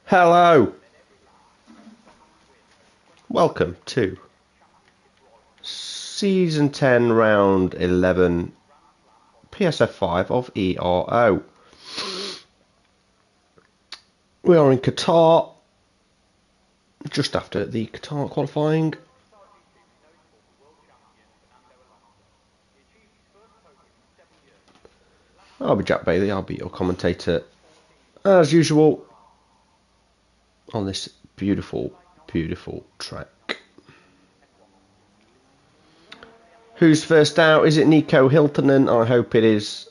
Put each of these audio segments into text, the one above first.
Hello. Welcome to Season 10, Round 11, Ps F5 of Ero. We are in Qatar, just after the Qatar qualifying. I'll be Jack Bailey, I'll be your commentator, as usual, on this beautiful, beautiful track. Who's first out? Is it Nico Hiltonen? I hope it is.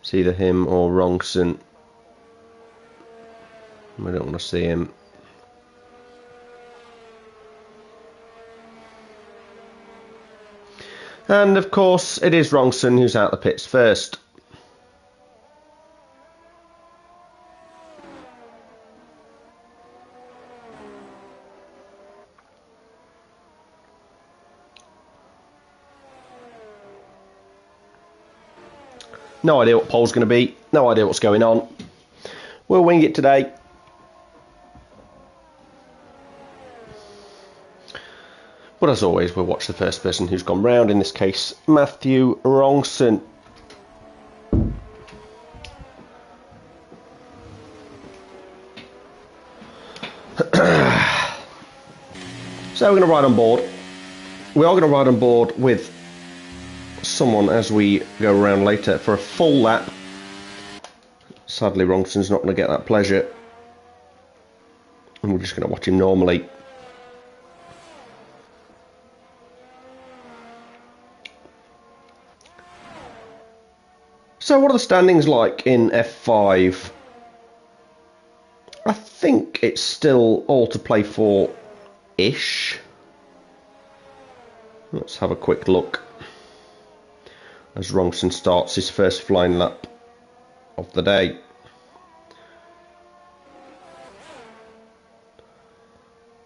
It's either him or Wrongson. I don't want to see him. And of course, it is Wrongson who's out the pits first. No idea what pole's going to be. No idea what's going on. We'll wing it today. But as always, we'll watch the first person who's gone round. In this case, Matthew Wrongson. So we're going to ride on board. We are going to ride on board with someone as we go around later for a full lap. Sadly, Wrongson's not going to get that pleasure. And we're just going to watch him normally. So what are the standings like in F5? I think it's still all to play for-ish. Let's have a quick look as Wrongson starts his first flying lap of the day.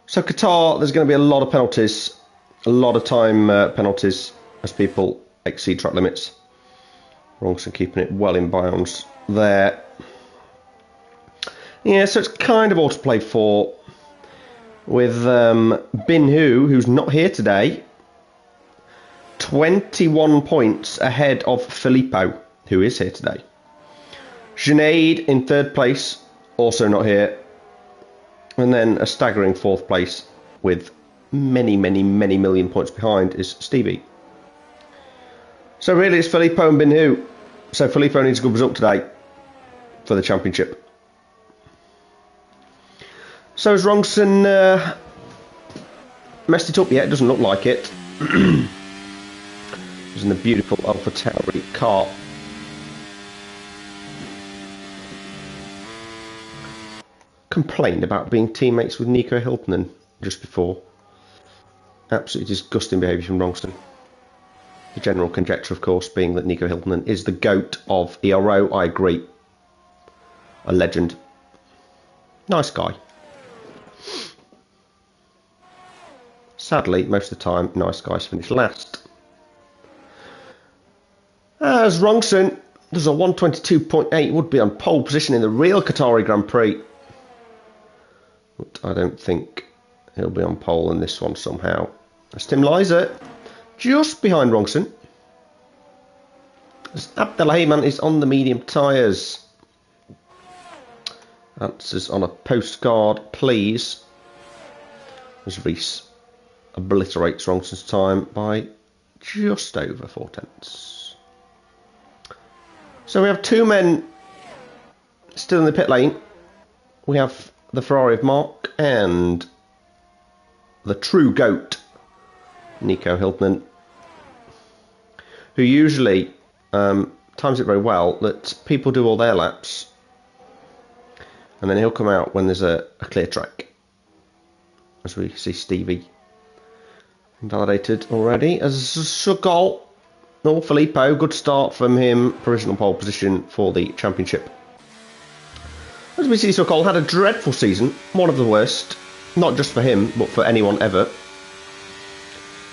So Qatar, there's going to be a lot of penalties, a lot of time penalties as people exceed track limits. Wrongson keeping it well in bounds there. Yeah, so it's kind of all to play for with Bin Hu, who's not here today. 21 points ahead of Filippo, who is here today. Junaid in third place, also not here. And then a staggering fourth place with many, many, many million points behind is Stevie. So really it's Filippo and Bin Hu. So Filippo needs a good result today for the championship. So has Wrongson messed it up yet? It doesn't look like it. He's in the beautiful Alpha Tauri car. Complained about being teammates with Nico Hiltonen just before. Absolutely disgusting behaviour from Wrongson. The general conjecture, of course, being that Nico Hiltonen is the GOAT of Ero. I agree. A legend. Nice guy. Sadly, most of the time, nice guys finish last. As Wrongson does a 122.8, would be on pole position in the real Qatari Grand Prix. But I don't think he'll be on pole in this one somehow. That's Tim Liza, just behind Wrongson. As Abdelrahman is on the medium tyres. Answers on a postcard, please. As Reese obliterates Wrongson's time by just over 4 tenths. So we have two men still in the pit lane. We have the Ferrari of Mark and the true GOAT, Nico Hiltonen, who usually times it very well that people do all their laps and then he'll come out when there's a clear track. As we see Stevie validated already as Sugol. No, Filippo, good start from him. Provisional pole position for the championship. As we see, Sokol had a dreadful season, one of the worst, not just for him, but for anyone ever.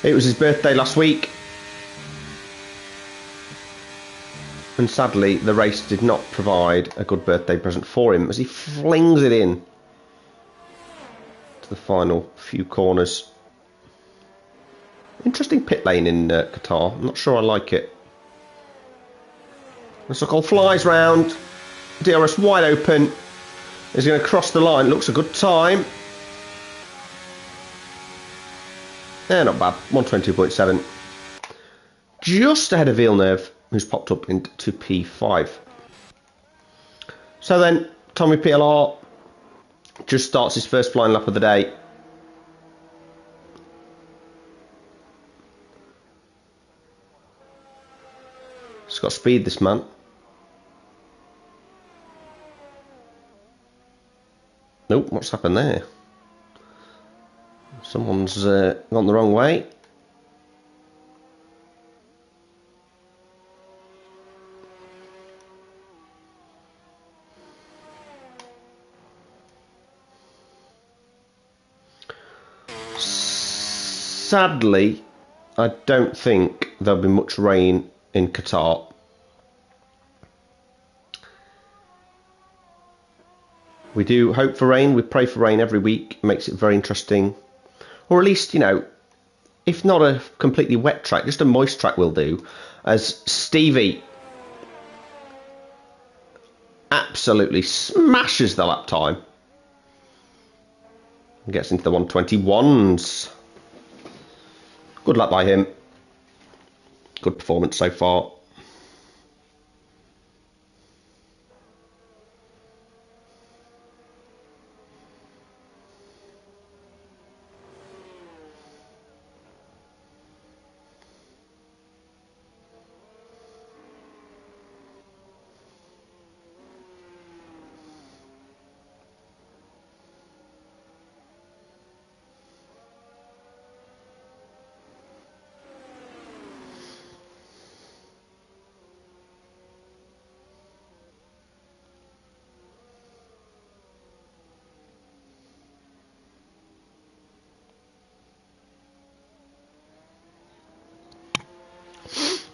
It was his birthday last week. And sadly, the race did not provide a good birthday present for him as he flings it in to the final few corners. Interesting pit lane in Qatar. I'm not sure I like it. The Sokol flies round. DRS wide open. He's going to cross the line. Looks a good time. Yeah, not bad. 122.7. Just ahead of Villeneuve, who's popped up into P5. So then, Tommy PLR just starts his first flying lap of the day. He's got speed, this man. Nope, what's happened there? Someone's gone the wrong way. Sadly, I don't think there'll be much rain in Qatar. We do hope for rain, we pray for rain every week, it makes it very interesting. Or at least, you know, if not a completely wet track, just a moist track will do. As Stevie absolutely smashes the lap time. Gets into the 121s. Good lap by him. Good performance so far.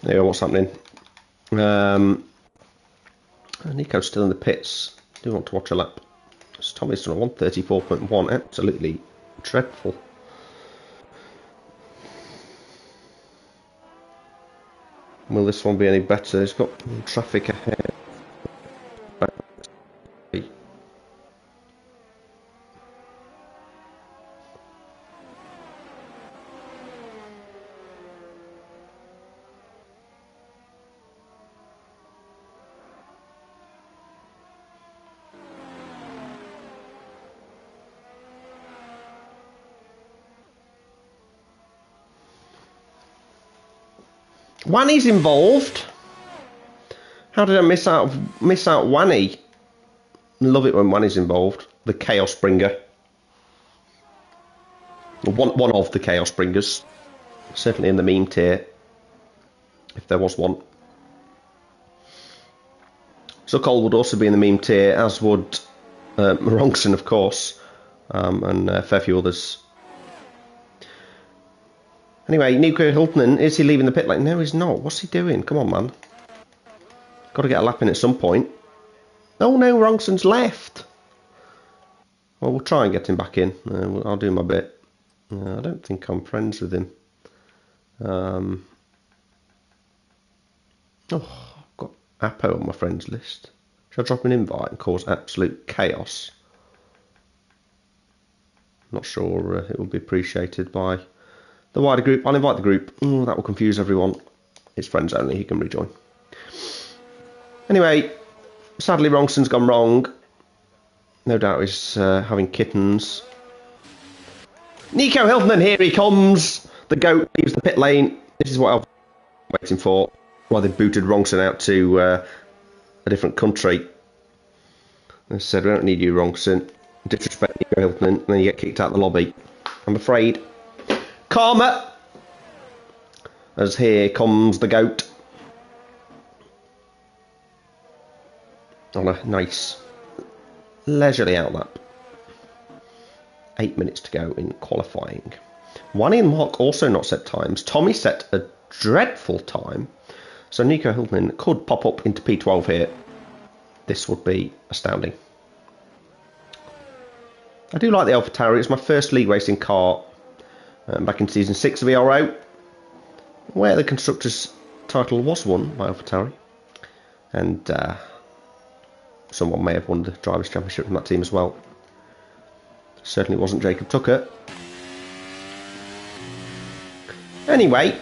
There, what's happening? Nico's still in the pits. Do want to watch a lap. So Tommy's done a 134.1. Absolutely dreadful. Will this one be any better? He's got traffic ahead. Wanny's involved. How did I miss out Wanny? Love it when Wanny's involved. The chaos bringer. One of the chaos bringers. Certainly in the meme tier, if there was one. Sokol would also be in the meme tier, as would Morongson, of course, and a fair few others. Anyway, Nico Hilton, is he leaving the pit lane? No, he's not. What's he doing? Come on, man. Got to get a lap in at some point. Oh no, Rongson's left. Well, we'll try and get him back in. I'll do my bit. I don't think I'm friends with him. Oh, I've got Apo on my friends list. Shall I drop an invite and cause absolute chaos? Not sure it will be appreciated by the wider group. I'll invite the group. That will confuse everyone. It's friends only. He can rejoin. Anyway, sadly, Rongson's gone wrong. No doubt he's having kittens. Nico Hilton, here he comes. The goat leaves the pit lane. This is what I was waiting for. Why they booted Rongson out to a different country. They said, we don't need you, Rongson. Disrespect Nico Hilton, and then you get kicked out of the lobby. I'm afraid. Karma! As here comes the goat. On a nice leisurely outlap. 8 minutes to go in qualifying. Wanny and Mark also not set times. Tommy set a dreadful time. So Nico Hülkenberg could pop up into P12 here. This would be astounding. I do like the AlphaTauri. It's my first league racing car back in season 6 of Ero, where the constructors title was won by AlphaTauri, and someone may have won the drivers' championship from that team as well. Certainly wasn't Jacob Tucker. Anyway,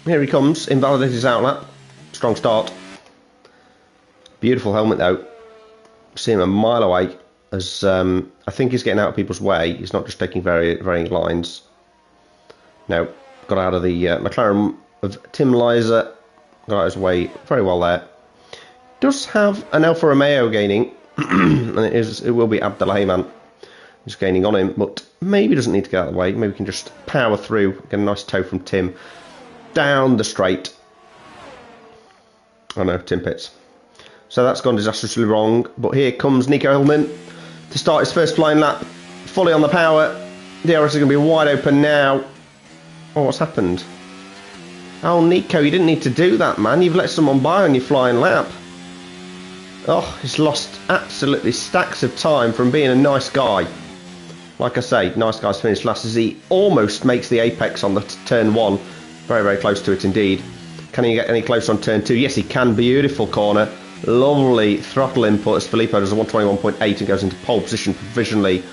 here he comes, invalidated his outlap. Strong start. Beautiful helmet though. See him a mile away, as I think he's getting out of people's way. He's not just taking varying lines. No, got out of the McLaren of Tim Liza. Got out of his way very well there. Does have an Alfa Romeo gaining, and it will be Abdelrahman who's gaining on him, but maybe doesn't need to get out of the way. Maybe we can just power through, get a nice tow from Tim down the straight. Oh no, Tim pits. So that's gone disastrously wrong, but here comes Nico Hülkenberg to start his first flying lap, fully on the power. DRS is going to be wide open now. Oh, what's happened? Oh, Nico, you didn't need to do that, man. You've let someone by on your flying lap. Oh, he's lost absolutely stacks of time from being a nice guy. Like I say, nice guys finish last as he almost makes the apex on the turn 1. Very, very close to it indeed. Can he get any closer on turn 2? Yes, he can. Beautiful corner. Lovely throttle input as Filippo does a 121.8 and goes into pole position provisionally.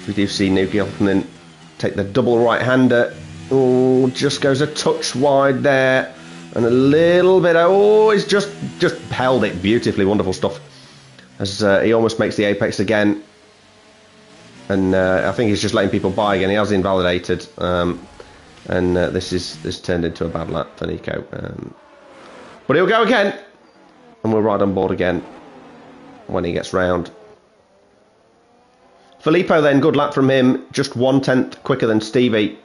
We do see Nico Hülkenberg take the double right-hander. Oh, just goes a touch wide there. And a little bit... Oh, he's just held it beautifully. Wonderful stuff. As he almost makes the apex again. And I think he's just letting people by again. He has invalidated. And this turned into a bad lap for Nico. But he'll go again. And we'll ride on board again when he gets round. Filippo then, good lap from him. Just 1/10 quicker than Stevie.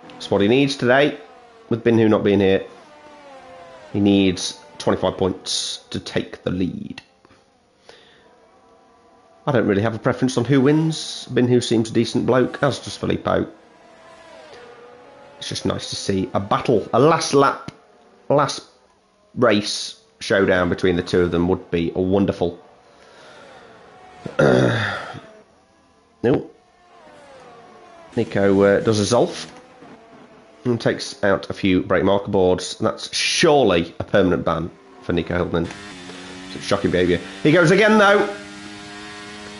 That's what he needs today, with Binhu not being here. He needs 25 points to take the lead. I don't really have a preference on who wins. Binhu seems a decent bloke, as does Filippo. It's just nice to see a battle, a last lap, last race showdown between the two of them would be wonderful. No. Nico does a Zolf and takes out a few brake marker boards. That's surely a permanent ban for Nico Hülkenberg. Such shocking behaviour. He goes again though.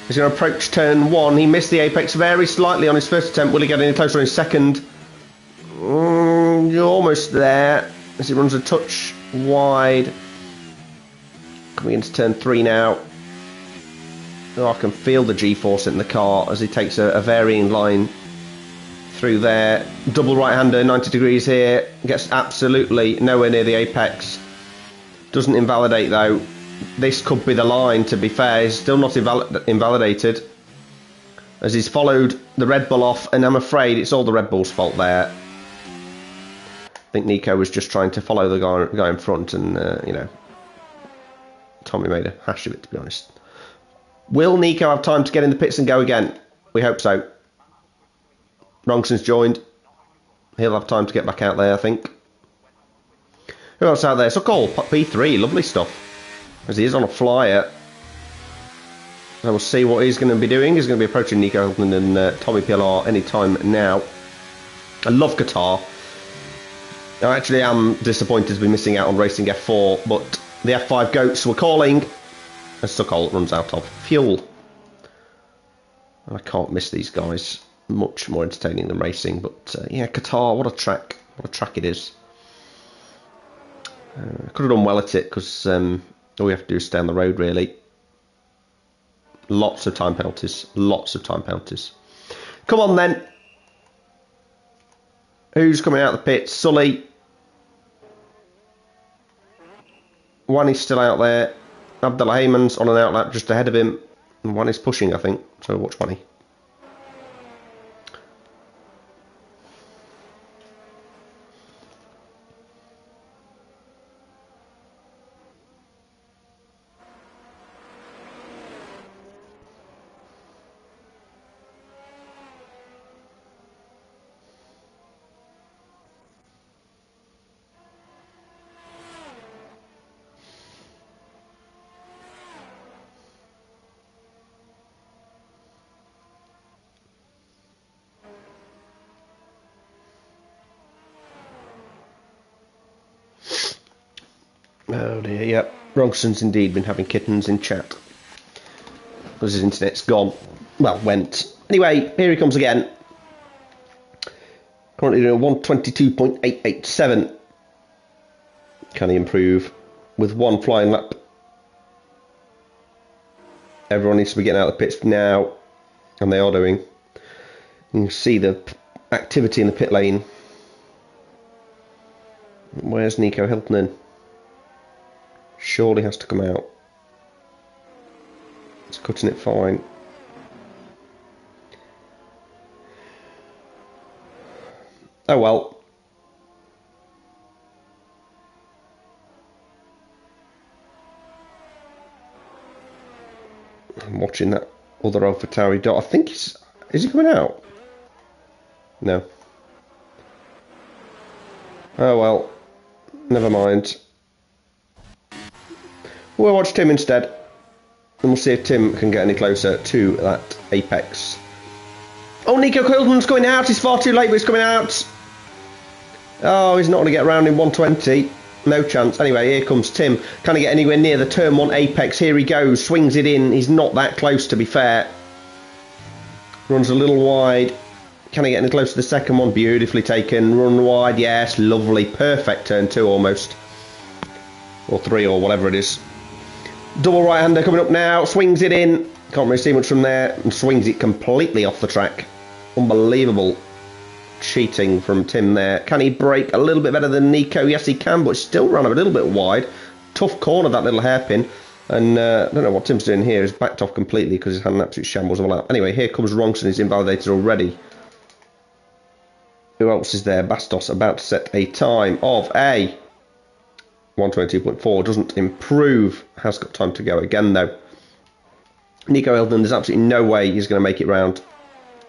He's going to approach turn 1. He missed the apex very slightly on his first attempt. Will he get any closer on his second? You're almost there. As he runs a touch wide. Coming into turn 3 now. Oh, I can feel the G-force in the car as he takes a varying line through there. Double right-hander, 90 degrees here. Gets absolutely nowhere near the apex. Doesn't invalidate though. This could be the line, to be fair. He's still not invalidated, as he's followed the Red Bull off, and I'm afraid it's all the Red Bull's fault there. I think Nico was just trying to follow the guy in front, and, you know, Tommy made a hash of it, to be honest. Will Nico have time to get in the pits and go again? We hope so. Rongson's joined. He'll have time to get back out there, I think. Who else out there? Sokol, P3, lovely stuff. As he is on a flyer. And we'll see what he's going to be doing. He's going to be approaching Nico Hülkenberg and Tommy Pilar any time now. I love Qatar. I actually am disappointed to be missing out on Racing F4, but the F5 goats were calling as Sokol runs out of fuel. And I can't miss these guys. Much more entertaining than racing, but yeah, Qatar, what a track. What a track it is. I could have done well at it, because all we have to do is stay on the road, really. Lots of time penalties. Lots of time penalties. Come on, then. Who's coming out of the pits? Sully. Wani's still out there. Abdelrahman's on an outlap just ahead of him. And Wani's pushing, I think. So watch Wani. Oh dear, yep. Rogson's indeed been having kittens in chat. Because his internet's gone. Well, went. Anyway, here he comes again. Currently doing 122.887. Can he improve with one flying lap? Everyone needs to be getting out of the pits now. And they are doing. You can see the activity in the pit lane. Where's Nico Hiltonen? Surely has to come out. It's cutting it fine. Oh well. I'm watching that other AlphaTauri dot. I think is he coming out? No. Oh well. Never mind. We'll watch Tim instead. And we'll see if Tim can get any closer to that apex. Oh, Nico Hiltonen's going out. He's far too late, but he's coming out. Oh, he's not going to get around in 120. No chance. Anyway, here comes Tim. Can he get anywhere near the turn 1 apex? Here he goes. Swings it in. He's not that close, to be fair. Runs a little wide. Can he get any close to the second one? Beautifully taken. Run wide. Yes, lovely. Perfect turn 2 almost. Or 3 or whatever it is. Double right-hander coming up now. Swings it in. Can't really see much from there. And swings it completely off the track. Unbelievable cheating from Tim there. Can he brake a little bit better than Nico? Yes, he can, but still ran a little bit wide. Tough corner, that little hairpin. And I don't know what Tim's doing here. He's backed off completely because he's had an absolute shambles of a lap. Anyway, here comes Ronson. He's invalidated already. Who else is there? Bastos about to set a time of a 122.4. Doesn't improve. Has got time to go again, though. Nico Hilton, there's absolutely no way he's going to make it round.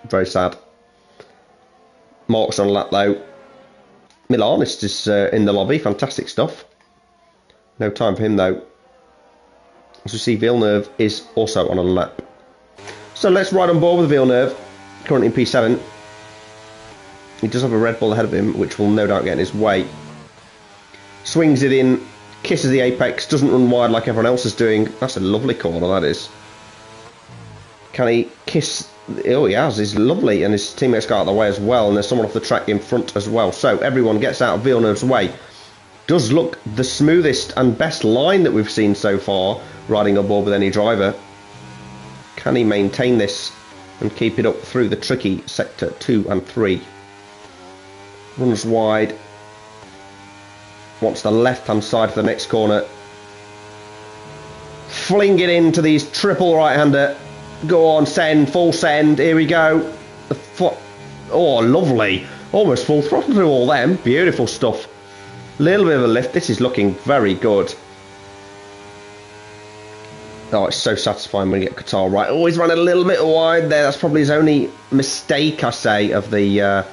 Very sad. Mark's on a lap, though. Milanist is in the lobby. Fantastic stuff. No time for him, though. As we see, Villeneuve is also on a lap. So let's ride on board with Villeneuve. Currently in P7. He does have a Red Bull ahead of him, which will no doubt get in his way. Swings it in. Kisses the apex. Doesn't run wide like everyone else is doing. That's a lovely corner, that is. Can he kiss? Oh, he has. He's lovely. And his teammates got out of the way as well. And there's someone off the track in front as well. So everyone gets out of Villeneuve's way. Does look the smoothest and best line that we've seen so far, riding on board with any driver. Can he maintain this and keep it up through the tricky sector 2 and 3? Runs wide. Wants the left-hand side for the next corner. Fling it into these triple right-hander. Go on, send, full send. Here we go. Oh, lovely. Almost full throttle through all them. Beautiful stuff. Little bit of a lift. This is looking very good. Oh, it's so satisfying when you get Qatar right. Oh, he's run a little bit wide there. That's probably his only mistake, I say, of the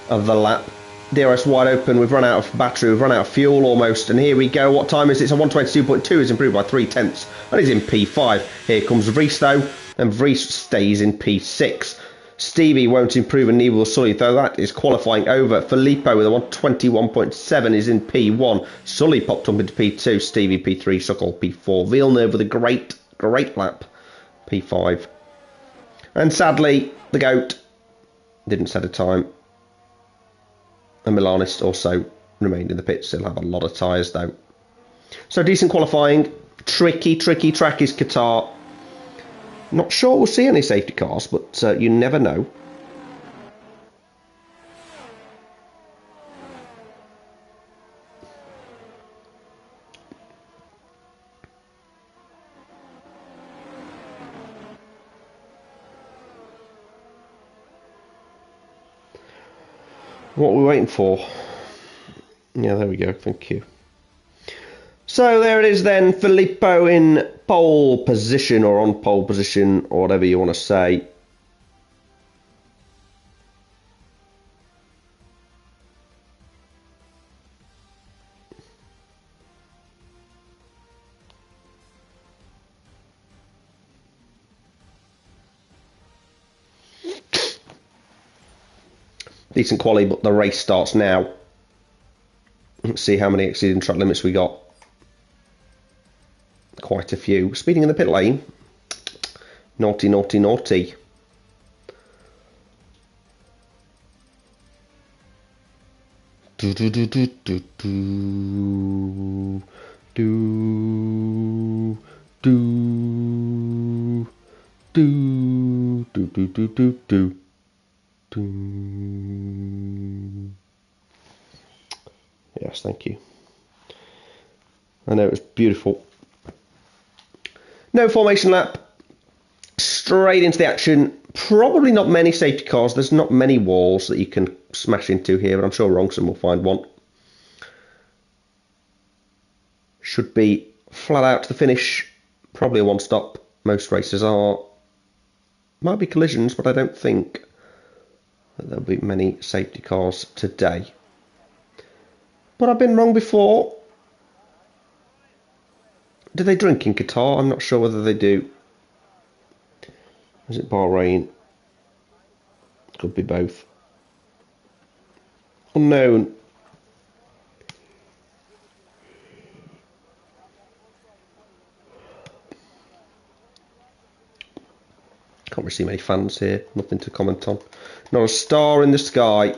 lap. DRS wide open. We've run out of battery. We've run out of fuel almost. And here we go. What time is it? It's a 122.2. It's improved by 3/10. And he's in P5. Here comes Vries, though. And Vries stays in P6. Stevie won't improve, and neither will Sully, though that is qualifying over. Filippo with a 121.7 is in P1. Sully popped up into P2. Stevie P3. Suckle P4. Villeneuve with a great lap. P5. And sadly, the GOAT didn't set a time. And Milanist also remained in the pits. He'll have a lot of tyres, though. So decent qualifying. Tricky track is Qatar. Not sure we'll see any safety cars, but you never know. What are we waiting for? Yeah, there we go. Thank you. So there it is then. Filippo in pole position, or on pole position, or whatever you want to say. Decent quality, but the race starts now. Let's see how many exceeding track limits we got. quite a few. Speeding in the pit lane. Naughty, naughty, naughty. Do do do do do do do do do do do do do do do. Yes, thank you. I know, it was beautiful. No formation lap. Straight into the action. Probably not many safety cars. There's not many walls that you can smash into here, but I'm sure Wrongsome will find one. Should be flat out to the finish. Probably a one-stop. Most races are. Might be collisions, but I don't think that there'll be many safety cars today. But I've been wrong before. Do they drink in Qatar? I'm not sure whether they do. Is it Bahrain? Could be both. Unknown. Can't really see many fans here. Nothing to comment on. Not a star in the sky.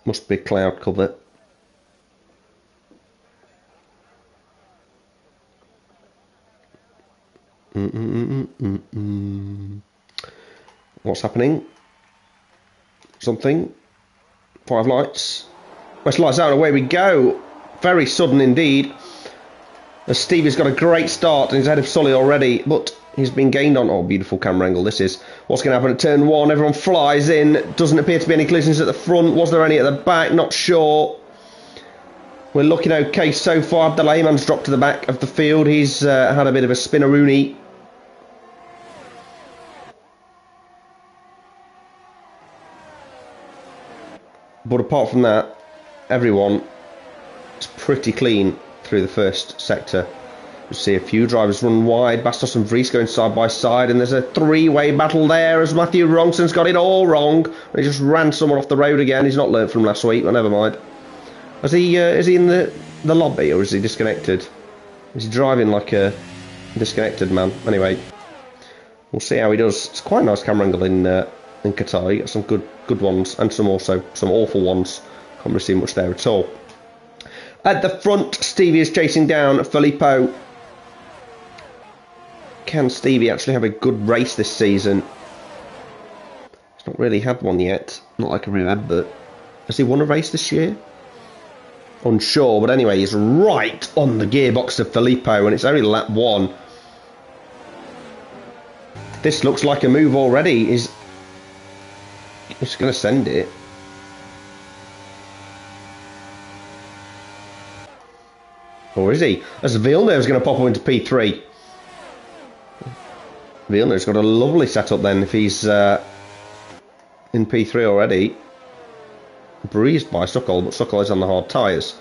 Must be cloud cover. What's happening? Something. 5 lights. West lights out, away we go. Very sudden indeed. As Stevie's got a great start and he's ahead of Sully already, but he's been gained on. Oh, beautiful camera angle this is. What's going to happen at turn 1? Everyone flies in. Doesn't appear to be any collisions at the front. Was there any at the back? Not sure. We're looking okay so far. Abdelrahman's dropped to the back of the field. He's had a bit of a spinneroony. But apart from that, everyone is pretty clean through the first sector. You see a few drivers run wide. Bastos and Vries going side by side, and there's a three-way battle there as Matthew Wrongsome's got it all wrong. He just ran someone off the road again. He's not learnt from last week, but never mind. Is he in the lobby, or is he disconnected? Is he driving like a disconnected man? Anyway, we'll see how he does. It's quite a nice camera angle in Qatar. You got some good ones and some awful ones. Can't really see much there at all. At the front, Stevie is chasing down Filippo. Can Stevie actually have a good race this season? He's not really had one yet, not that I can remember. Has he won a race this year? Unsure, but anyway, he's right on the gearbox of Filippo, and it's only lap 1. This looks like a move already. He's going to send it. Or is he? As Villeneuve's going to pop up into P3. Villeneuve's got a lovely setup then if he's in P3 already. Breezed by Suckle, but Suckle is on the hard tyres.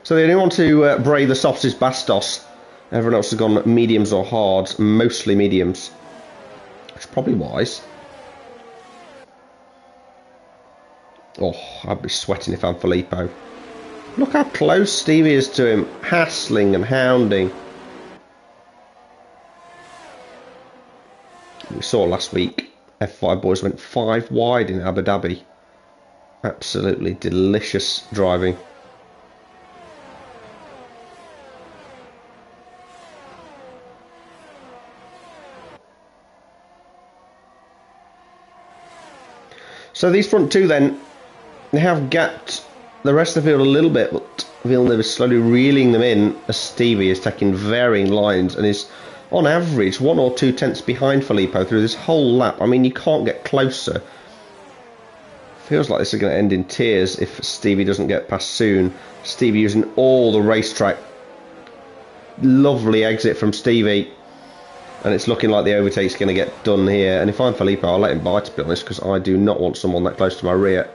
So the only one to brave the softs is Bastos. Everyone else has gone mediums or hards, mostly mediums. Which is probably wise. Oh, I'd be sweating if I'm Filippo. Look how close Stevie is to him, hassling and hounding. We saw last week, F5 boys went 5 wide in Abu Dhabi. Absolutely delicious driving. So these front two then, they have gapped the rest of the field a little bit, but Villeneuve is slowly reeling them in as Stevie is taking varying lines and is on average 1 or 2 tenths behind Filippo through this whole lap. I mean, you can't get closer. Feels like this is going to end in tears if Stevie doesn't get past soon. Stevie using all the racetrack. Lovely exit from Stevie. And it's looking like the overtake's going to get done here. And if I'm Filippo, I'll let him by, to be honest, because I do not want someone that close to my rear.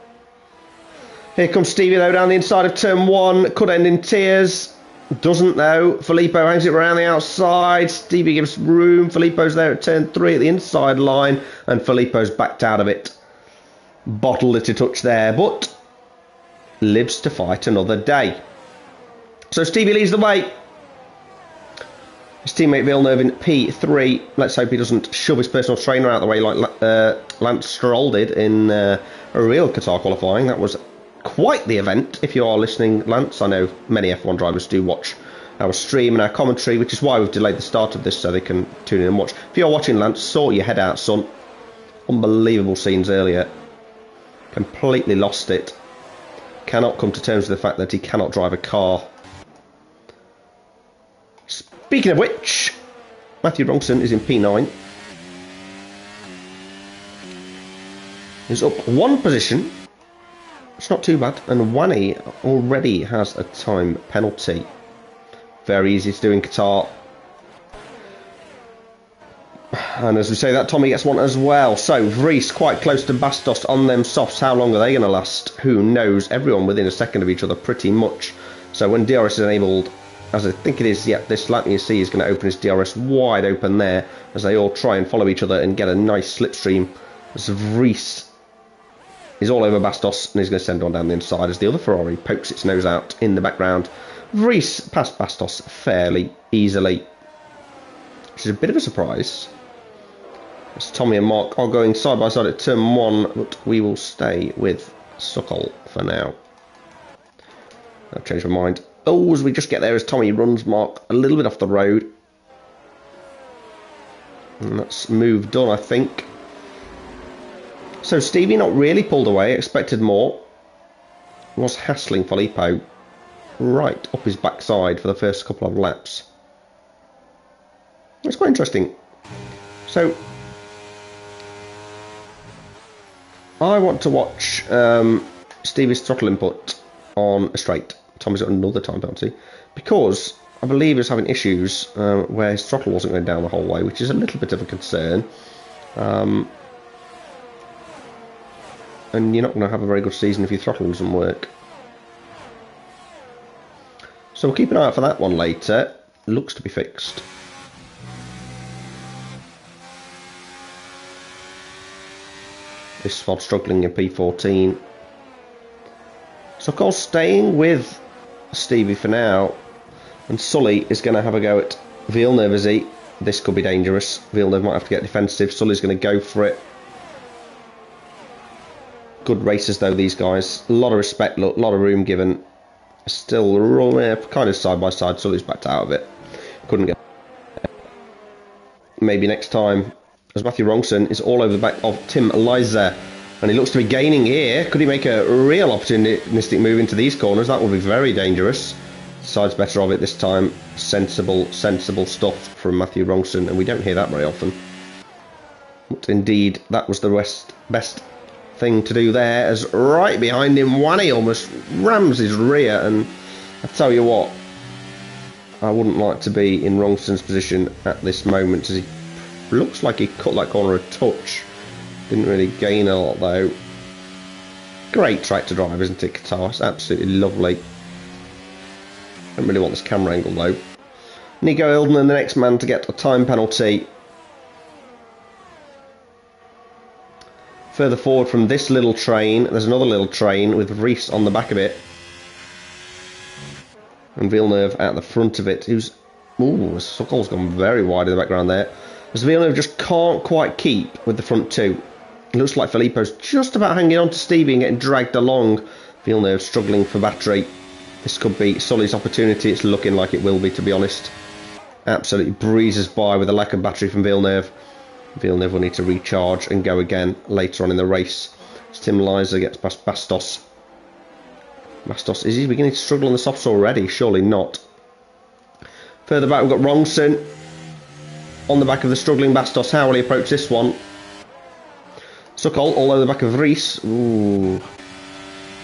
Here comes Stevie, though, down the inside of turn 1. Could end in tears. Doesn't, though. Filippo hangs it around the outside. Stevie gives room. Filippo's there at turn 3 at the inside line. And Filippo's backed out of it. Bottled it a touch there, but lives to fight another day. So Stevie leads the way. His teammate Villeneuve in P3. Let's hope he doesn't shove his personal trainer out of the way like Lance Stroll did in a real Qatar qualifying. That was quite the event. If you are listening, Lance, I know many F1 drivers do watch our stream and our commentary, which is why we've delayed the start of this so they can tune in and watch. If you're watching, Lance, sort your head out, son. Unbelievable scenes earlier. Completely lost it. Cannot come to terms with the fact that he cannot drive a car. Speaking of which, Matthew Ronson is in P9. He's up one position. It's not too bad. And Wani already has a time penalty. Very easy to do in Qatar. And as we say that, Tommy gets one as well. So, Vries quite close to Bastos on them softs. How long are they going to last? Who knows? Everyone within a second of each other pretty much. So when DRS is enabled, as I think it is, yeah, this lap you see is going to open his DRS wide open there as they all try and follow each other and get a nice slipstream. As Vries is all over Bastos and he's going to send one down the inside as the other Ferrari pokes its nose out in the background. Vries passed Bastos fairly easily, which is a bit of a surprise. As Tommy and Mark are going side by side at turn 1, but we will stay with Sokol for now. I've changed my mind. Oh, as we just get there as Tommy runs Mark a little bit off the road. And that's move done, I think. So Stevie not really pulled away, expected more. Was hassling Filippo right up his backside for the first couple of laps. It's quite interesting. So I want to watch Stevie's throttle input on a straight. Tommy's got another time penalty because I believe he was having issues where his throttle wasn't going down the whole way, which is a little bit of a concern. And you're not going to have a very good season if your throttle doesn't work. So we'll keep an eye out for that one later. Looks to be fixed. This spot struggling in P14. So Cole's staying with Stevie for now. And Sully is going to have a go at Villeneuve, is he? This could be dangerous. Villeneuve might have to get defensive. Sully's going to go for it. Good racers though, these guys. A lot of respect, a lot of room given. Still kind of side by side. Sully's backed out of it. Couldn't get. Maybe next time. As Matthew Ronson is all over the back of Tim Liza. And he looks to be gaining here. Could he make a real opportunistic move into these corners? That would be very dangerous. Decides better of it this time. Sensible stuff from Matthew Ronson. And we don't hear that very often. But indeed, that was the best thing to do there. As right behind him, Wani almost rams his rear. And I tell you what, I wouldn't like to be in Ronson's position at this moment, as he looks like he cut that corner a touch. Didn't really gain a lot though. Great track to drive, isn't it, Qatar? It's absolutely lovely. Don't really want this camera angle though. Nico Hülkenberg, the next man to get a time penalty. Further forward from this little train, there's another little train with Vries on the back of it. And Villeneuve at the front of it, who's... Ooh, Sokol's gone very wide in the background there. As Villeneuve just can't quite keep with the front two. It looks like Filippo's just about hanging on to Stevie and getting dragged along. Villeneuve struggling for battery. This could be Sully's opportunity. It's looking like it will be, to be honest. Absolutely breezes by with a lack of battery from Villeneuve. Villeneuve will need to recharge and go again later on in the race. As Tim Liza gets past Bastos. Bastos, is he beginning to struggle on the softs already? Surely not. Further back we've got Ronson on the back of the struggling Bastos. How will he approach this one? Sokol all over the back of Vries. Ooh.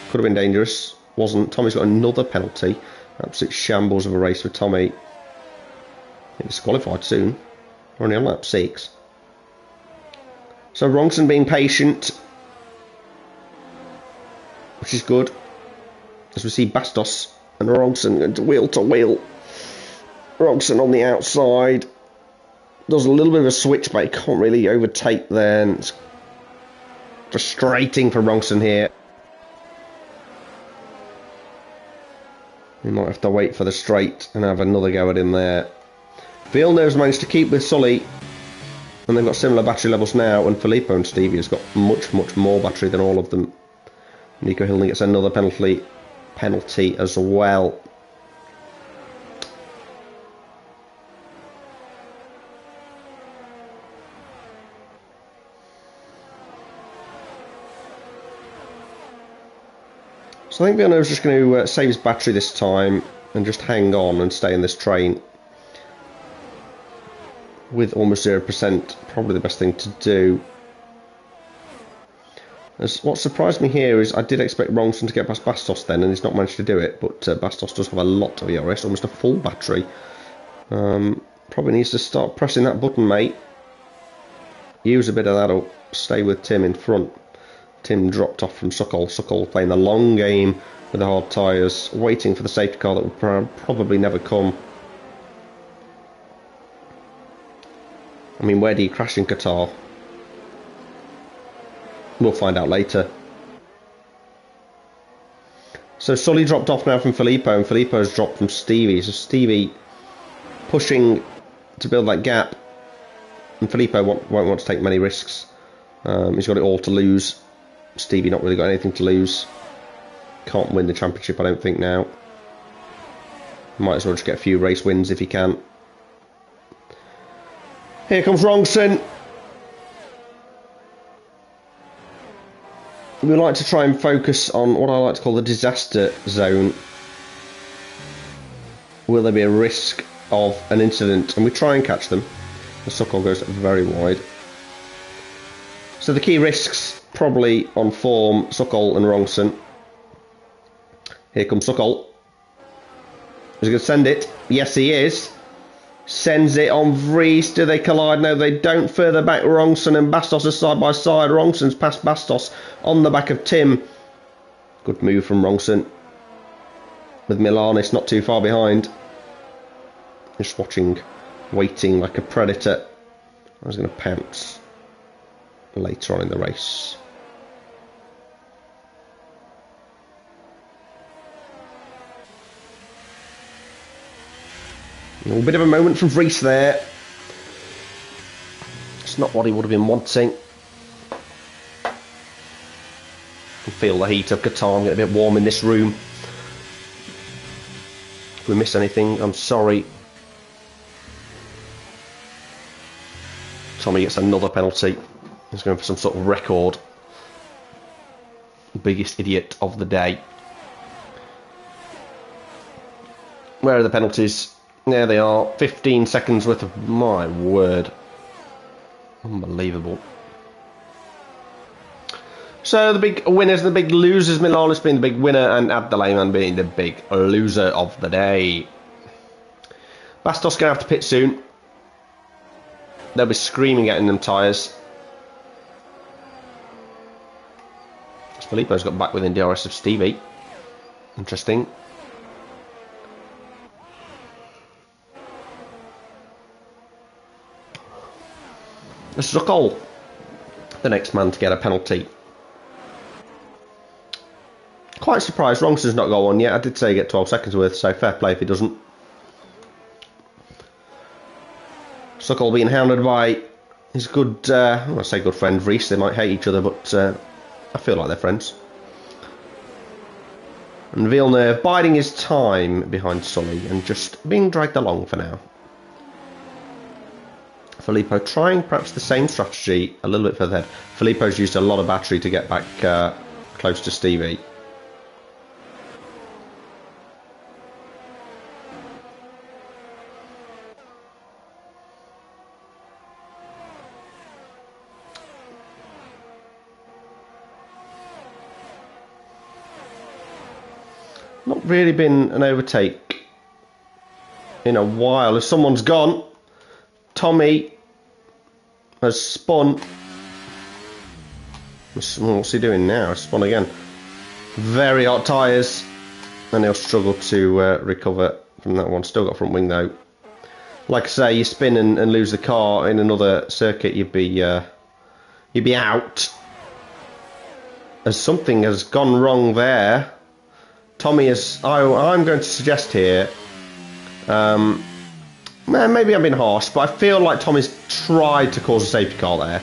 Could have been dangerous. Wasn't. Tommy's got another penalty. Absolute shambles of a race with Tommy. He's disqualified soon. We're only on lap 6. So Ronson being patient, which is good. As we see Bastos and Ronson going to wheel. Ronson on the outside. Does a little bit of a switch, but he can't really overtake there. It's frustrating for Ronson here. We might have to wait for the straight and have another go at him there. Villeneuve's managed to keep with Sully, and they've got similar battery levels now, and Filippo and Stevie has got much more battery than all of them. Nico Hülkenberg gets another penalty as well. So I think Villeneuve's just going to save his battery this time and just hang on and stay in this train. With almost 0%, probably the best thing to do. What surprised me here is I did expect Rongson to get past Bastos then, and he's not managed to do it, but Bastos does have a lot of ERS, almost a full battery. Probably needs to start pressing that button, mate. Use a bit of that or stay with Tim in front. Tim dropped off from Sokol. Sokol playing the long game with the hard tyres, waiting for the safety car that will probably never come. I mean, where do you crash in Qatar? We'll find out later. So Sully dropped off now from Filippo, and Filippo's dropped from Stevie. So Stevie pushing to build that gap, and Filippo won't want to take many risks. He's got it all to lose. Stevie not really got anything to lose. Can't win the championship, I don't think, now. Might as well just get a few race wins if he can. Here comes Rongson. We like to try and focus on what I like to call the disaster zone. Will there be a risk of an incident? And we try and catch them. The Sokol goes very wide. So the key risks, probably on form, Sokol and Rongson. Here comes Sokol. Is he going to send it? Yes, he is. Sends it on Vries. Do they collide? No, they don't. Further back, Rongson and Bastos are side by side. Rongson's past Bastos on the back of Tim. Good move from Rongson. With Milanis not too far behind. Just watching, waiting like a predator. I was going to pounce later on in the race. A bit of a moment from Vries there. It's not what he would have been wanting. I can feel the heat of Qatar. I'm getting a bit warm in this room. If we miss anything, I'm sorry. Tommy gets another penalty. He's going for some sort of record. Biggest idiot of the day. Where are the penalties? There they are. 15 seconds worth of... My word. Unbelievable. So the big winners and the big losers. Milanis being the big winner and Abdelayman being the big loser of the day. Bastos going to have to pit soon. They'll be screaming getting them tyres. Filippo's got back within DRS of Stevie. Interesting. Sokol, the next man to get a penalty. Quite surprised Rongson's not got one yet. I did say he get 12 seconds worth, so fair play if he doesn't. Sokol being hounded by his good, I want to say good friend Vries. They might hate each other, but I feel like they're friends. And Villeneuve biding his time behind Sully and just being dragged along for now. Filippo trying perhaps the same strategy a little bit further ahead. Filippo's used a lot of battery to get back close to Stevie. Not really been an overtake in a while. If someone's gone, Tommy has spun. What's he doing now? He's spun again. Very hot tyres, and he'll struggle to recover from that one. Still got front wing though. Like I say, you spin and lose the car in another circuit, you'd be out. As something has gone wrong there. Tommy is... I'm going to suggest here... maybe I'm being harsh, but I feel like Tommy's tried to cause a safety car there.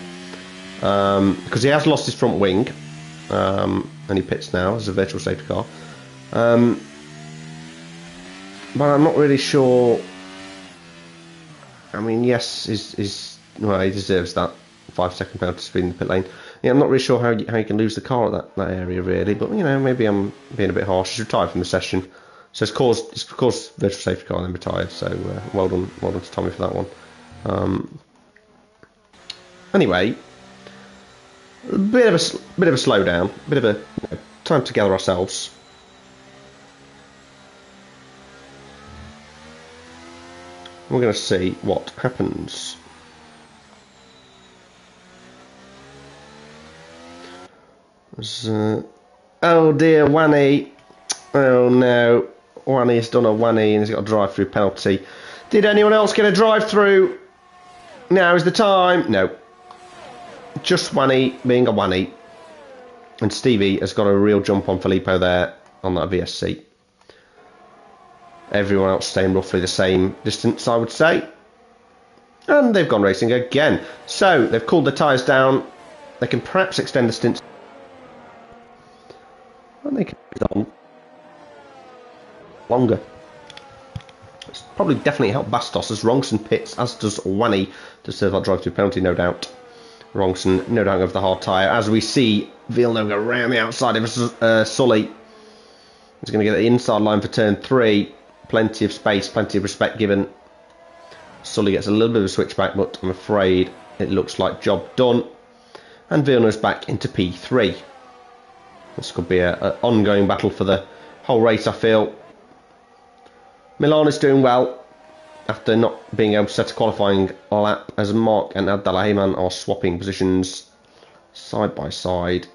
Because he has lost his front wing. And he pits now as a virtual safety car. But I'm not really sure... I mean, yes, well, he deserves that 5-second penalty to speed in the pit lane. Yeah, I'm not really sure how you can lose the car at that area, really. But, you know, maybe I'm being a bit harsh. He's retired from the session. So it's caused virtual safety car and then retired. So well done to Tommy for that one. Anyway, a bit of a slowdown, bit of a time to gather ourselves. We're going to see what happens. Oh dear, Wanny. Oh no. Wanny's done a Wanny and he's got a drive-through penalty. Did anyone else get a drive-through? Now is the time. No. Just Wanny being a Wanny. And Stevie has got a real jump on Filippo there on that VSC. Everyone else staying roughly the same distance, I would say. And they've gone racing again. So, they've cooled the tyres down. They can perhaps extend the stint. And they can go on longer. It's probably definitely helped Bastos as Rongson pits, as does Wanny, to serve that drive-through penalty, no doubt. Rongson, no doubt, over the hard tyre. As we see Villeneuve go around the outside of Sully. He's going to get the inside line for turn 3. Plenty of space, plenty of respect given. Sully gets a little bit of a switchback, but I'm afraid it looks like job done. And Villeneuve's back into P3. This could be an ongoing battle for the whole race, I feel. Milan is doing well after not being able to set a qualifying lap, as Mark and Abdallah are swapping positions side by side.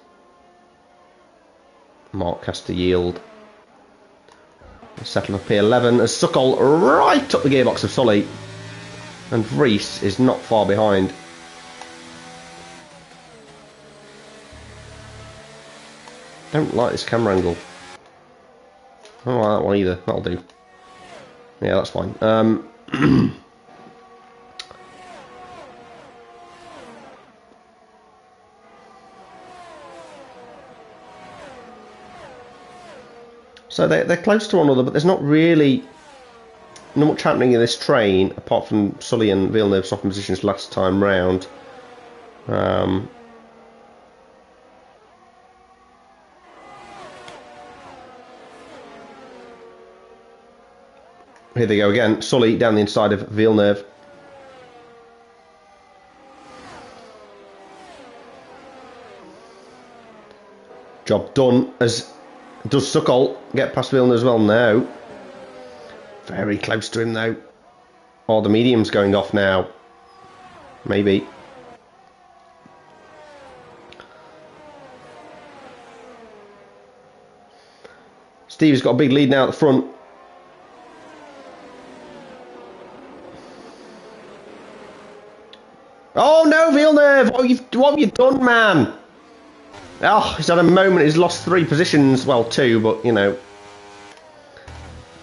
Mark has to yield. Settle for P11 as Sukol right up the gearbox of Sully. And Vries is not far behind. Don't like this camera angle. I don't like that one either. That'll do. Yeah, that's fine. So they're close to one another, but there's not really not much happening in this train, apart from Sully and Villeneuve swapping positions last time round. Here they go again. Sully down the inside of Villeneuve. Job done. As does Sukol get past Villeneuve as well now? Very close to him though. Oh, the medium's going off now. Maybe. Steve's got a big lead now at the front. Oh no, Villeneuve! What have you done, man? Oh, he's had a moment. He's lost 3 positions. Well, 2, but you know.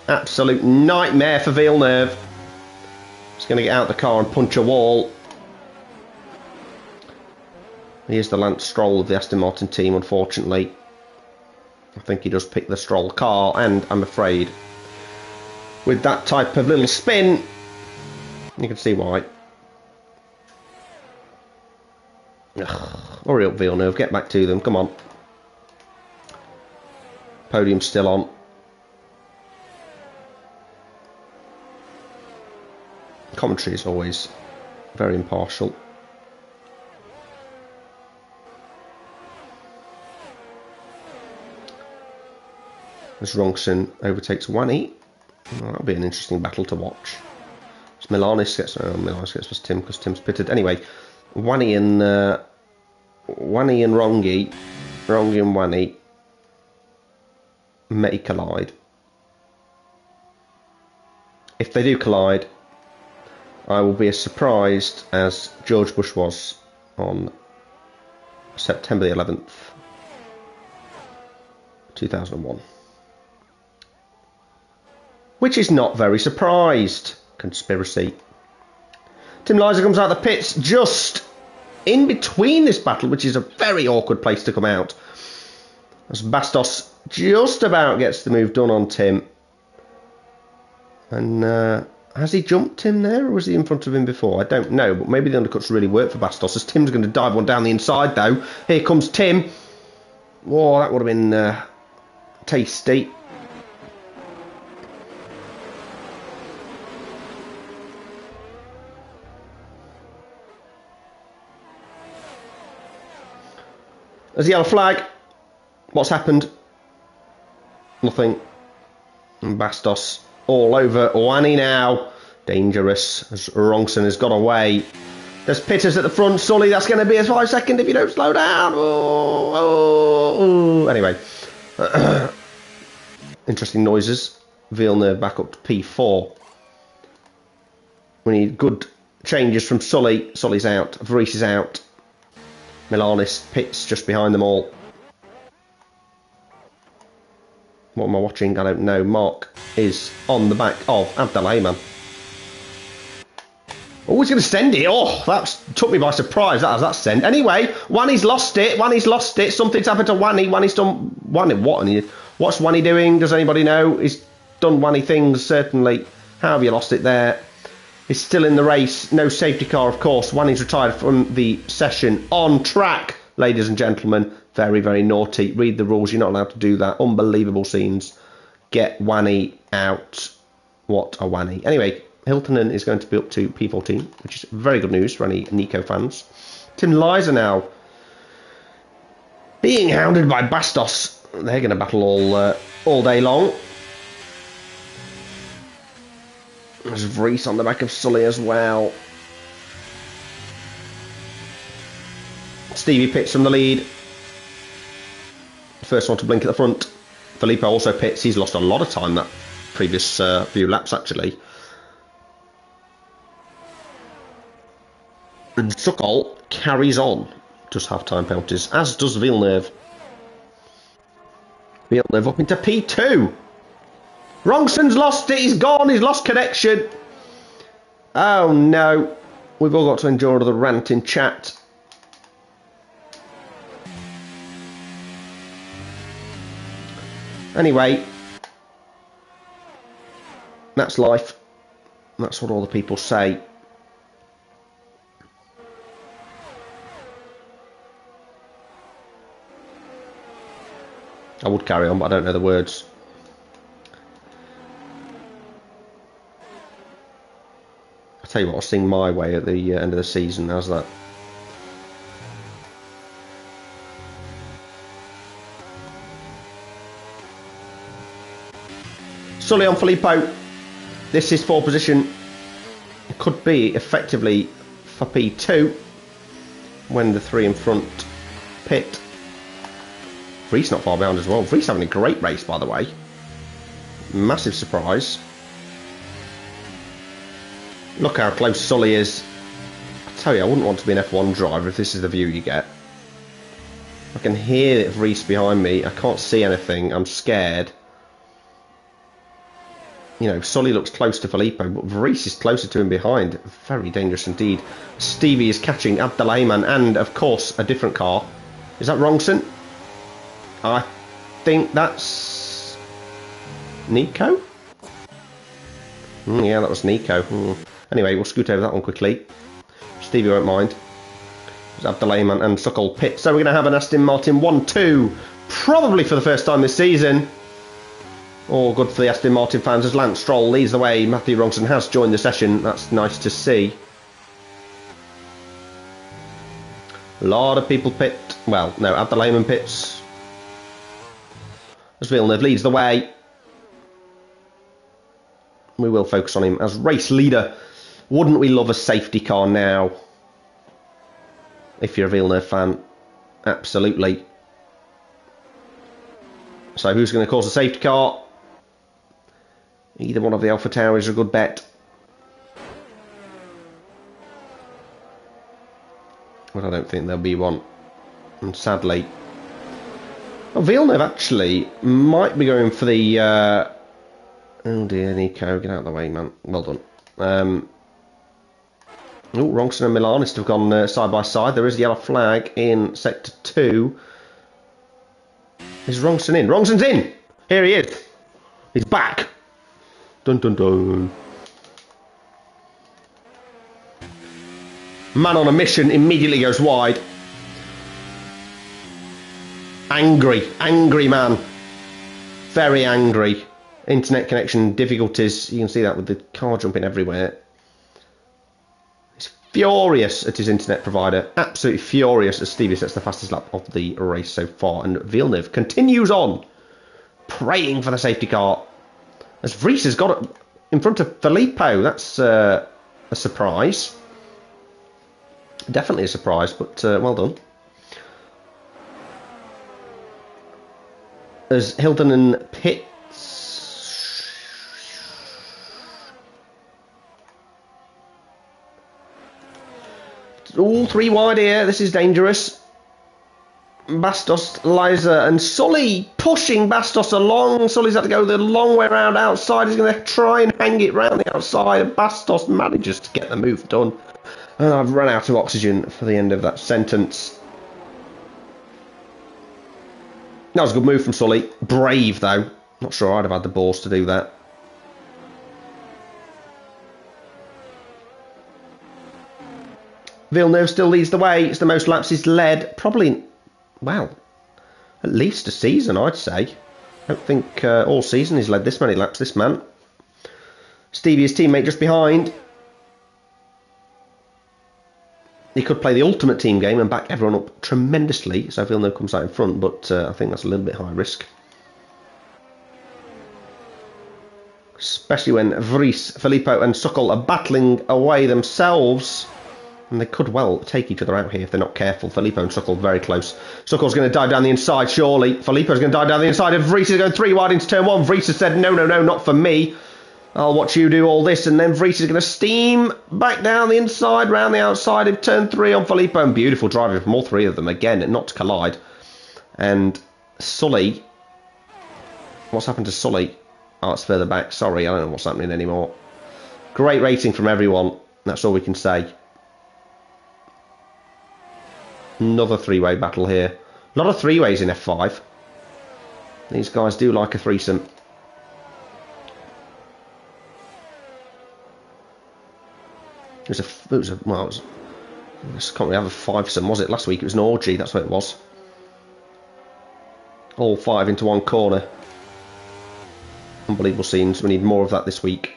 Absolute nightmare for Villeneuve. He's going to get out the car and punch a wall. Here's the Lance Stroll of the Aston Martin team, unfortunately. I think he does pick the Stroll car, and I'm afraid with that type of little spin, you can see why. Ugh, hurry up, Villeneuve, get back to them, come on. Podium's still on. Commentary is always very impartial. As Rongson overtakes Wanny. Well, that'll be an interesting battle to watch. As Milanis gets past Tim because Tim's pitted. Anyway, Wanny and Rongi and Wanny may collide. If they do collide, I will be as surprised as George Bush was on September the 11th, 2001. which is not very surprised. Conspiracy. Tim Liza comes out of the pits just in between this battle, which is a very awkward place to come out. As Bastos just about gets the move done on Tim. And has he jumped Tim there, or was he in front of him before? I don't know, but maybe the undercuts really work for Bastos, as Tim's going to dive one down the inside, though. Here comes Tim. Oh, that would have been tasty. There's a yellow flag. What's happened? Nothing. And Bastos all over Wani now. Dangerous as Rongson has got away. There's Pitters at the front. Sully, that's going to be a 5 second if you don't slow down. Oh. Anyway. Interesting noises. Villeneuve back up to P4. We need good changes from Sully. Sully's out. Vries is out. Milanis pits just behind them all. What am I watching? I don't know. Mark is on the back of Abdelrahman. Oh, he's going to send it. Oh, that took me by surprise. That send. Anyway, Wani's lost it. Wani's lost it. Something's happened to Wani. Wani's done... Wani, what's Wani doing? Does anybody know? He's done Wani things, certainly. How have you lost it there? He's still in the race. No safety car, of course. Wani's retired from the session on track, ladies and gentlemen. Very, very naughty. Read the rules. You're not allowed to do that. Unbelievable scenes. Get Wani out. What a Wani. Anyway, Hiltonen is going to be up to P14, which is very good news for any Nico fans. Tim Liza now being hounded by Bastos. They're going to battle all day long. There's Vries on the back of Sully as well. Stevie pits from the lead. First one to blink at the front. Filippo also pits. He's lost a lot of time that previous few laps, actually. And Sokol carries on. Just half-time penalties, as does Villeneuve. Villeneuve up into P2. Rongson's lost it. He's gone. He's lost connection. Oh, no. We've all got to endure the rant in chat. Anyway, that's life. That's what all the people say. I would carry on, but I don't know the words. I'll tell you what, I'll sing My Way at the end of the season. How's that? Sully on Filippo. This is for position. It could be effectively for P2 when the three in front pit. Vries not far behind as well. Vries having a great race, by the way. Massive surprise. Look how close Sully is. I tell you, I wouldn't want to be an F1 driver if this is the view you get. I can hear Vries behind me. I can't see anything. I'm scared. You know, Sully looks close to Filippo, but Vries is closer to him behind. Very dangerous indeed. Stevie is catching Abdelrahman and, of course, a different car. Is that Rongson? I think that's Nico? Yeah, that was Nico. Anyway, we'll scoot over that one quickly. Stevie won't mind. There's Abdelrahman and Sokol pit. So we're going to have an Aston Martin 1-2, probably for the first time this season. Oh, good for the Aston Martin fans as Lance Stroll leads the way. Matthew Rongson has joined the session. That's nice to see. A lot of people pit. Well, no, Abdelrahman pits. As Villeneuve leads the way. We will focus on him as race leader. Wouldn't we love a safety car now? If you're a Villeneuve fan. Absolutely. So who's going to cause the safety car? Either one of the Alpha Tauri is a good bet. But I don't think there'll be one. And sadly... Well, Villeneuve actually might be going for the Oh dear, Nico, get out of the way, man. Well done. Oh, Rongson and Milan have gone side by side. There is a yellow flag in sector 2. Is Rongson in? Rongson's in! Here he is. He's back. Dun dun dun. Man on a mission immediately goes wide. Angry man. Very angry. Internet connection difficulties. You can see that with the car jumping everywhere. He's furious at his internet provider. Absolutely furious as Stevie sets the fastest lap of the race so far. And Villeneuve continues on, praying for the safety car. As Vries has got it in front of Filippo. That's a surprise. Definitely a surprise, but well done. As Hilton and Pitts. All 3 wide here. This is dangerous. Bastos, Liza and Sully pushing Bastos along. Sully's had to go the long way around outside. He's going to try and hang it round the outside. Bastos manages to get the move done. And I've run out of oxygen for the end of that sentence. That was a good move from Sully. Brave, though. Not sure I'd have had the balls to do that. Villeneuve still leads the way. It's the most laps he's led. Probably, well, at least a season, I'd say. I don't think all season he's led this many laps, this man. Stevie, his teammate, just behind. He could play the ultimate team game and back everyone up tremendously, so Villeneuve comes out in front, but I think that's a little bit high risk. Especially when Vries, Filippo and Suckle are battling away themselves. And they could well take each other out here if they're not careful. Filippo and Suckle very close. Suckle's going to dive down the inside, surely. Filippo's going to dive down the inside, and Vries is going 3 wide into turn 1. Vries has said, no, not for me. I'll watch you do all this, and then Vries is going to steam back down the inside, round the outside of turn 3 on Filippo. And beautiful driving from all 3 of them, again, not to collide. And Sully, what's happened to Sully? Oh, it's further back, sorry, I don't know what's happening anymore. Great rating from everyone, that's all we can say. Another 3-way battle here. A lot of 3-ways in F5. These guys do like a threesome. It was a well, I just can't really have a 5-some, was it? Last week it was an orgy, that's what it was. All 5 into one corner. Unbelievable scenes. We need more of that this week.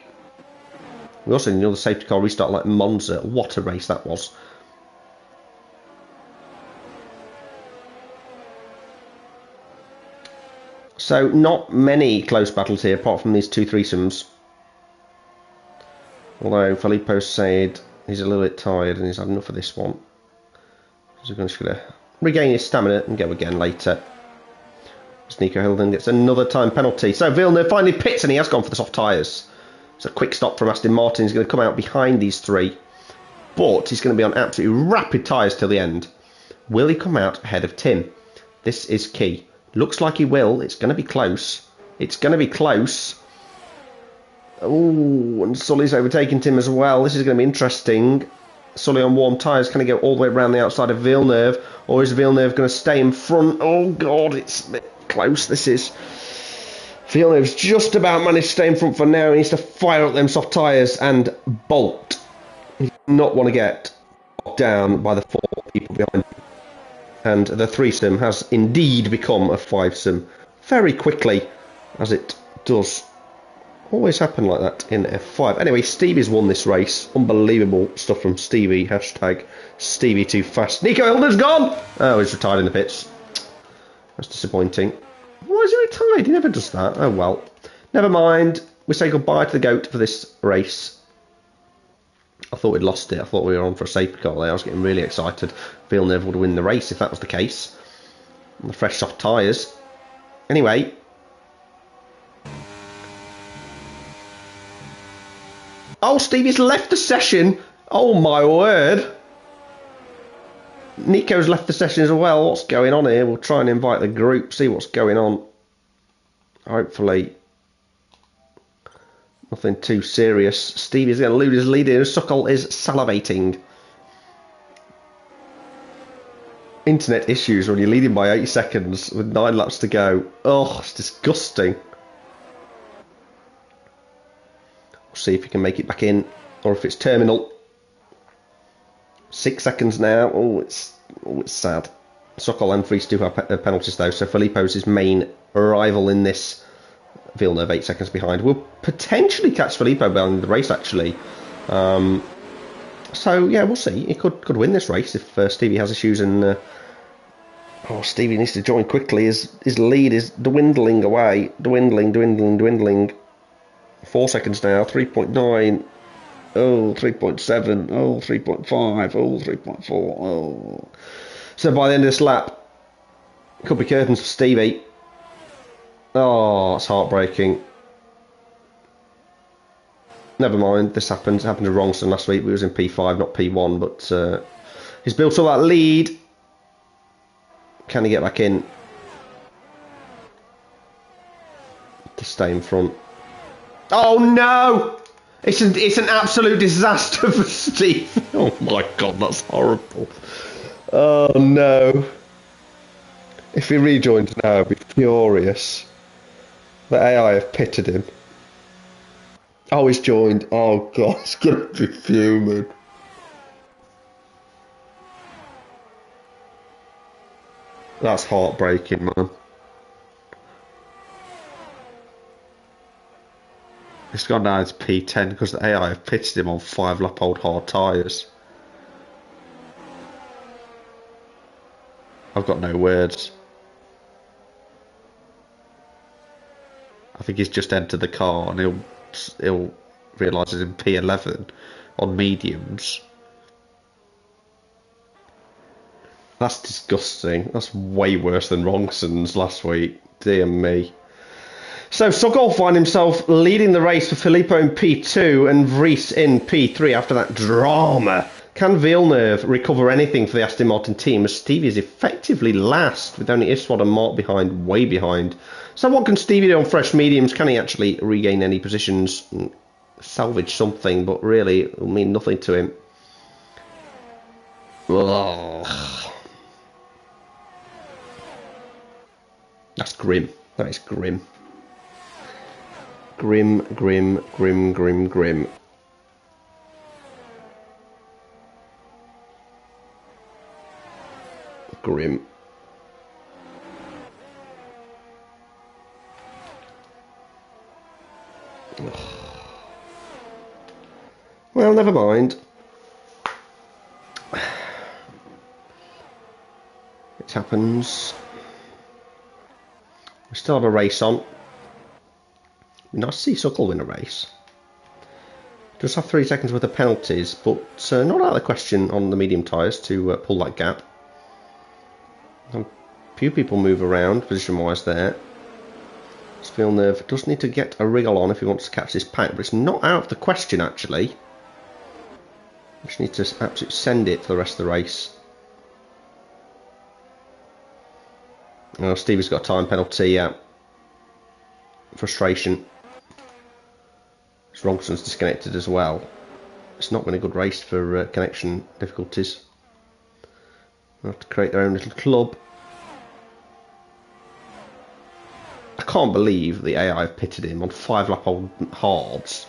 We also need another safety car restart like Monza. What a race that was. So not many close battles here apart from these 2 threesomes. Although Filippo said he's a little bit tired and he's had enough of this one. So he's just going to regain his stamina and go again later. As Nico Hilden gets another time penalty. So Villeneuve finally pits and he has gone for the soft tyres. It's a quick stop from Aston Martin. He's going to come out behind these 3. But he's going to be on absolutely rapid tyres till the end. Will he come out ahead of Tim? This is key. Looks like he will. It's going to be close. It's going to be close. Oh, and Sully's overtaking Tim as well. This is going to be interesting. Sully on warm tyres. Can he go all the way around the outside of Villeneuve? Or is Villeneuve going to stay in front? Oh, God, it's a bit close. This is... Villeneuve's just about managed to stay in front for now. He needs to fire up them soft tyres and bolt. He does not want to get knocked down by the 4 people behind him. And the threesome has indeed become a 5-some very quickly, as it does always happen like that in F5. Anyway, Stevie's won this race. Unbelievable stuff from Stevie. Hashtag Stevie too fast. Nico Hilden's gone! Oh, he's retired in the pits. That's disappointing. Why is he retired? He never does that. Oh well. Never mind. We say goodbye to the GOAT for this race. I thought we'd lost it. I thought we were on for a safety car there. I was getting really excited. Villeneuve would win the race if that was the case. And the fresh soft tyres. Anyway. Oh, Stevie's left the session. Oh my word. Nico's left the session as well. What's going on here? We'll try and invite the group, see what's going on. Hopefully Nothing too serious. Stevie's going to lose his lead here. Sokol is salivating. Internet issues when you're leading by 8 seconds with 9 laps to go. Oh, it's disgusting. We'll see if he can make it back in or if it's terminal. 6 seconds now. Oh, it's sad. Sokol and Vries do have penalties though, so Filippo's his main rival in this. Villeneuve 8 seconds behind. We'll potentially catch Filippo behind the race actually. So yeah, we'll see. He could win this race if Stevie has issues and Stevie needs to join quickly. His lead is dwindling away. Dwindling. 4 seconds now. 3.9. Oh, 3.7. Oh, 3.5. Oh, 3.4. Oh. So by the end of this lap, could be curtains for Stevie. Oh, it's heartbreaking. Never mind, this happened. It happened to Rongson last week. He was in P5, not P1, but he's built all that lead. Can he get back in to stay in front? Oh no! It's an absolute disaster for Steve. Oh my god, that's horrible. Oh no! If he rejoins now, I'd be furious. The AI have pitted him. Oh, he's joined. Oh god, he's gonna be fuming. That's heartbreaking, man. It's gone down to P10 because the AI have pitted him on 5-lap-old hard tyres. I've got no words. I think he's just entered the car and he'll realise it's in P11 on mediums. That's disgusting. That's way worse than Rongson's last week. Dear me. So Sokol find himself leading the race for Filippo in P2 and Vries in P3 after that drama. Can Villeneuve recover anything for the Aston Martin team as Stevie is effectively last with only Iswad and Mark behind, way behind? So what can Stevie do on fresh mediums? Can he actually regain any positions and salvage something? But really, it'll mean nothing to him. Ugh. That's grim. That is grim. Grim. Grim. Ugh. Well, never mind. It happens. We still have a race on. Nice to see Sokol win a race. Just have 3 seconds worth of penalties, but not out of the question on the medium tyres to pull that gap. A few people move around position-wise there. Villeneuve does need to get a wriggle on if he wants to catch this pack, but it's not out of the question actually. Just need to absolutely send it for the rest of the race. Oh, Stevie's got a time penalty, yeah. Frustration. Rongson's disconnected as well. It's not been a good race for connection difficulties. They'll have to create their own little club. I can't believe the AI have pitted him on 5-lap-old hards.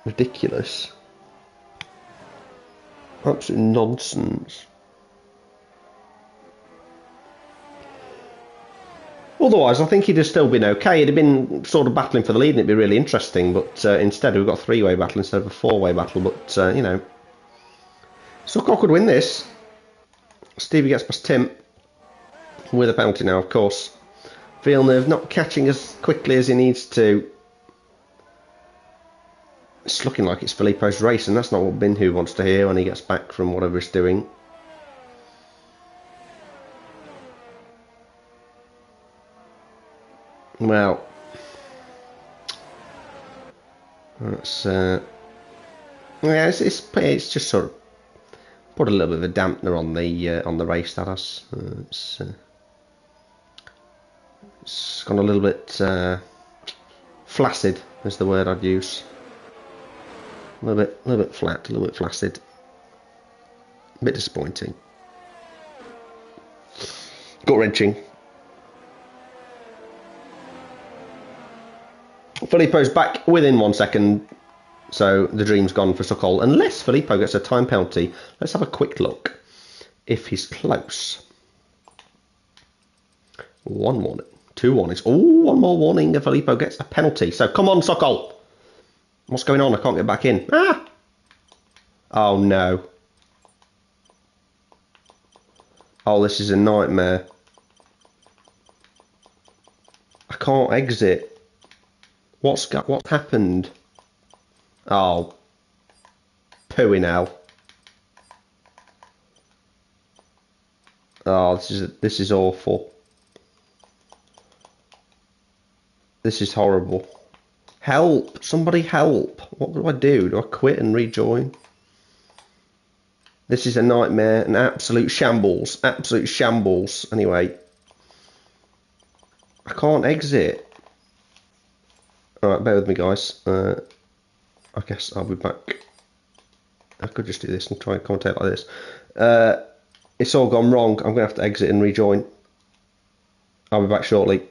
Ridiculous. Absolute nonsense. Otherwise, I think he'd have still been okay. He'd have been sort of battling for the lead and it'd be really interesting. But instead, we've got a 3-way battle instead of a 4-way battle. But, you know, Sokol could win this. Stevie gets past Tim with a penalty now, of course. Villeneuve not catching as quickly as he needs to. It's looking like it's Filippo's race, and that's not what Binhu wants to hear when he gets back from whatever he's doing. Well, that's yeah, it's just sort of put a little bit of a dampener on the race. That has it's gone a little bit flaccid is the word I'd use. A little bit flat, a little bit flaccid. A bit disappointing. Gut-wrenching. Filippo's back within 1 second, so the dream's gone for Sokol. Unless Filippo gets a time penalty, let's have a quick look if he's close. 1 warning, 2 warnings. Oh, 1 more warning if Filippo gets a penalty. So come on, Sokol. What's going on? I can't get back in. Ah! Oh no. Oh, this is a nightmare. I can't exit. What's happened? Oh, pooey now. Oh, this is awful. This is horrible. Help! Somebody help! What do I do? Do I quit and rejoin? This is a nightmare, an absolute shambles. Absolute shambles. Anyway, I can't exit. Alright, bear with me, guys. I guess I'll be back. I could just do this and try and commentate like this. It's all gone wrong. I'm going to have to exit and rejoin. I'll be back shortly.